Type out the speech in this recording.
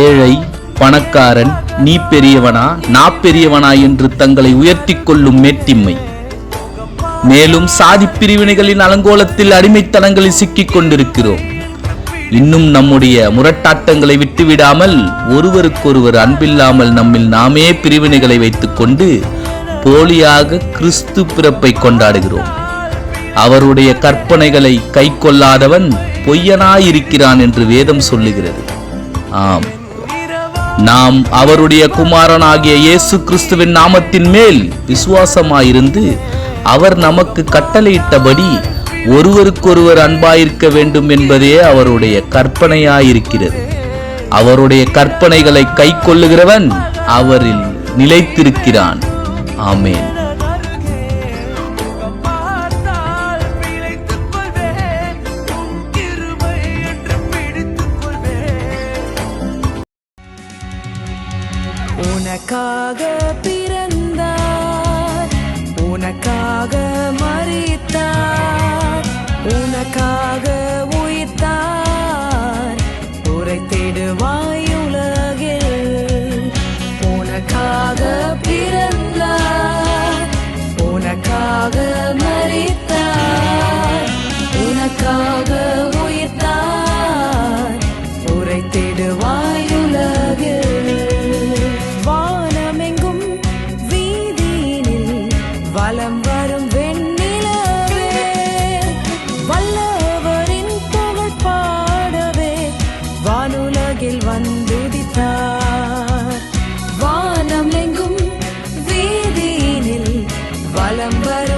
ஏழை, பணக்காரன், நீ பெரியவனா நான் பெரியவனா என்று தங்களை உயர்த்தி கொள்ளும் மேட்டிம்மை. மேலும் சாதி பிரிவினைகளின் அலங்கோலத்தில் அடிமைத்தனங்களில் சிக்கிக் கொண்டிருக்கிறோம். இன்னும் நம்முடைய முரட்டாட்டங்களை விட்டுவிடாமல் ஒருவருக்கொருவர் அன்பில்லாமல் நம்மில் நாமே பிரிவினைகளை வைத்துக் கொண்டு போலியாக கிறிஸ்து பிறப்பை கொண்டாடுகிறோம். அவருடைய கற்பனைகளை கை கொள்ளாதவன் பொய்யனாயிருக்கிறான் என்று வேதம் சொல்லுகிறது. ஆம், நாம் அவருடைய குமாரனாகிய இயேசு கிறிஸ்துவின் நாமத்தின் மேல் விசுவாசமாயிருந்து அவர் நமக்கு கட்டளையிட்டபடி ஒருவருக்கொருவர் அன்பாயிருக்க வேண்டும் என்பதே அவருடைய கற்பனையாயிருக்கிறது. அவருடைய கற்பனைகளை கை கொள்ளுகிறவன் அவரில் நிலைத்திருக்கிறான். ஆமென். உனக்காக பிறந்தார், உனக்காக மரித்தார், உனக்காக உயிர்த்தார், உரைத்திடுவாய் உலகில். உனக்காக பிறந்தார், உனக்காக மரித்தார், உனக்காக உயிர்த்தார், உரைத்திடுவாய் உலகில். வலம் வரும் வெண்ணிலவே, வல்லவரின் புகழ் பாடவே வானுலகில் வந்துதித்தார். வானம் எங்கும் வீதியினில் வலம் வரும்